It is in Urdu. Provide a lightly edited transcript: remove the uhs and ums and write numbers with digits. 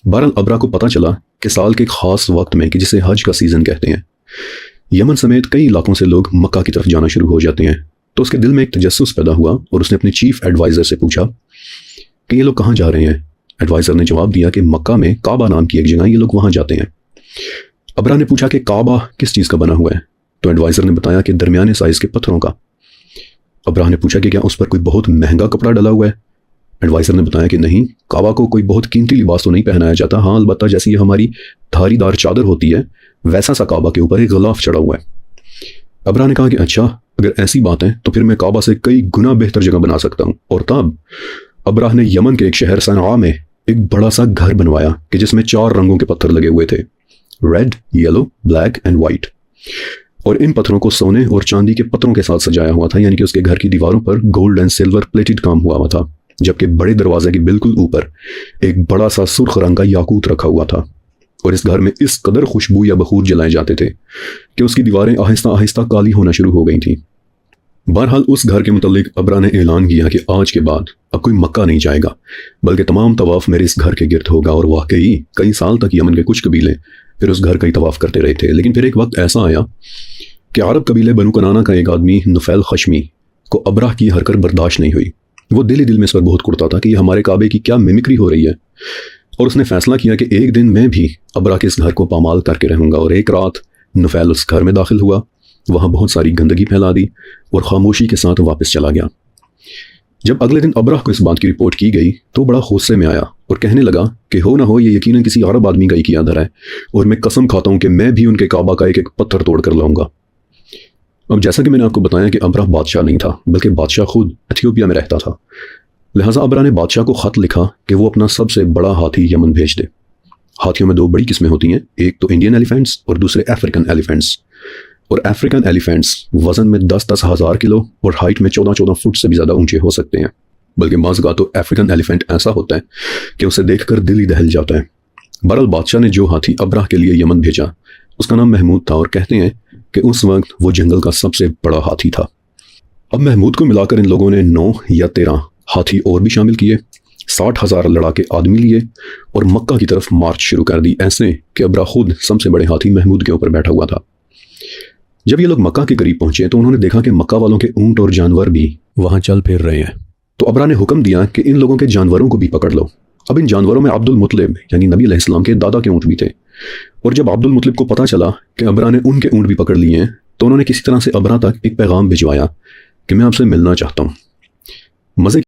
بہرحال ابرا کو پتہ چلا کہ سال کے ایک خاص وقت میں کہ جسے حج کا سیزن کہتے ہیں، یمن سمیت کئی علاقوں سے لوگ مکہ کی طرف جانا شروع ہو جاتے ہیں۔ تو اس کے دل میں ایک تجسس پیدا ہوا اور اس نے اپنے چیف ایڈوائزر سے پوچھا کہ یہ لوگ کہاں جا رہے ہیں۔ ایڈوائزر نے جواب دیا کہ مکہ میں کعبہ نام کی ایک جگہ یہ لوگ وہاں جاتے ہیں۔ ابرا نے پوچھا کہ کعبہ کس چیز کا بنا ہوا ہے؟ تو ایڈوائزر نے بتایا کہ درمیانے سائز کے پتھروں کا۔ ابرا نے پوچھا کہ کیا اس پر کوئی بہت مہنگا کپڑا ڈلا ہوا ہے؟ ایڈوائزر نے بتایا کہ نہیں، کعبہ کو کوئی بہت قیمتی لباس تو نہیں پہنایا جاتا، ہاں البتہ جیسی یہ ہماری دھاری دار چادر ہوتی ہے ویسا سا کعبہ کے اوپر ایک غلاف چڑھا ہوا ہے۔ ابرا نے کہا کہ اچھا، اگر ایسی بات ہے تو پھر میں کعبہ سے کئی گنا بہتر جگہ بنا سکتا ہوں۔ اور تب ابرا نے یمن کے ایک شہر صنعاء میں ایک بڑا سا گھر بنوایا کہ جس میں 4 رنگوں کے پتھر لگے ہوئے تھے، red, yellow, black and white, اور ان پتھروں کو سونے اور چاندی کے پتھروں کے ساتھ سجایا ہوا تھا، یعنی کہ اس کے گھر کی دیواروں پر گولڈ اینڈ سلور پلیٹڈ کام ہوا تھا، جبکہ بڑے دروازے کے بالکل اوپر ایک بڑا سا سرخ رنگ کا یاقوت رکھا ہوا تھا۔ اور اس گھر میں اس قدر خوشبو یا بخور جلائے جاتے تھے کہ اس کی دیواریں آہستہ آہستہ کالی ہونا شروع ہو گئی تھیں۔ بہرحال اس گھر کے متعلق ابرا نے اعلان کیا کہ آج کے بعد اب کوئی مکہ نہیں جائے گا، بلکہ تمام طواف میرے اس گھر کے گرد ہوگا۔ اور واقعی کئی سال تک یمن کے کچھ قبیلے پھر اس گھر کا ہی طواف کرتے رہے تھے۔ لیکن پھر ایک وقت ایسا آیا کہ عرب قبیلے بنو کنانہ کا ایک آدمی نفیل خشمی کو ابرا کی حرکت برداشت نہیں ہوئی۔ وہ دل ہی دل میں اس پر بہت کڑتا تھا کہ یہ ہمارے کعبے کی کیا میمکری ہو رہی ہے، اور اس نے فیصلہ کیا کہ ایک دن میں بھی ابرا کے اس گھر کو پامال کر کے رہوں گا۔ اور ایک رات نفیل اس گھر میں داخل ہوا، وہاں بہت ساری گندگی پھیلا دی اور خاموشی کے ساتھ واپس چلا گیا۔ جب اگلے دن ابرا کو اس بات کی رپورٹ کی گئی تو بڑا غصے میں آیا اور کہنے لگا کہ ہو نہ ہو یہ یقیناً کسی عرب آدمی کا ہی کیا دھرا ہے، اور میں قسم کھاتا ہوں کہ میں بھی ان کے کعبہ کا ایک ایک پتھر توڑ کر لاؤں گا۔ اب جیسا کہ میں نے آپ کو بتایا کہ ابرا بادشاہ نہیں تھا، بلکہ بادشاہ خود ایتھیوپیا میں رہتا تھا، لہٰذا ابرا نے بادشاہ کو خط لکھا کہ وہ اپنا سب سے بڑا ہاتھی یمن بھیج دے۔ ہاتھیوں میں 2 بڑی قسمیں ہوتی ہیں، ایک تو انڈین ایلیفینٹس اور دوسرے افریقن ایلیفینٹس۔ اور افریقن ایلیفینٹس وزن میں 10-10 ہزار کلو اور ہائٹ میں 14-14 فٹ سے بھی زیادہ اونچے ہو سکتے ہیں، بلکہ بعض اوقات تو افریقن ایلیفینٹ ایسا ہوتا ہے کہ اسے دیکھ کر دل ہی دہل جاتا ہے۔ بہرحال بادشاہ نے جو ہاتھی ابرا کے لیے یمن بھیجا اس کا نام محمود تھا، اور کہتے ہیں کہ اس وقت وہ جنگل کا سب سے بڑا ہاتھی تھا۔ اب محمود کو ملا کر ان لوگوں نے 9 یا 13 ہاتھی اور بھی شامل کیے، 60,000 لڑاکے آدمی لیے اور مکہ کی طرف مارچ شروع کر دی، ایسے کہ ابرا خود سب سے بڑے ہاتھی محمود کے اوپر بیٹھا ہوا تھا۔ جب یہ لوگ مکہ کے قریب پہنچے تو انہوں نے دیکھا کہ مکہ والوں کے اونٹ اور جانور بھی وہاں چل پھر رہے ہیں۔ تو ابرا نے حکم دیا کہ ان لوگوں کے جانوروں کو بھی پکڑ لو۔ اب ان جانوروں میں عبد المطلب یعنی نبی علیہ السلام کے دادا کے اونٹ بھی تھے، اور جب عبد المطلب کو پتہ چلا کہ ابرا نے ان کے اونٹ بھی پکڑ لیے ہیں تو انہوں نے کسی طرح سے ابرا تک ایک پیغام بھجوایا کہ میں آپ سے ملنا چاہتا ہوں۔ مزے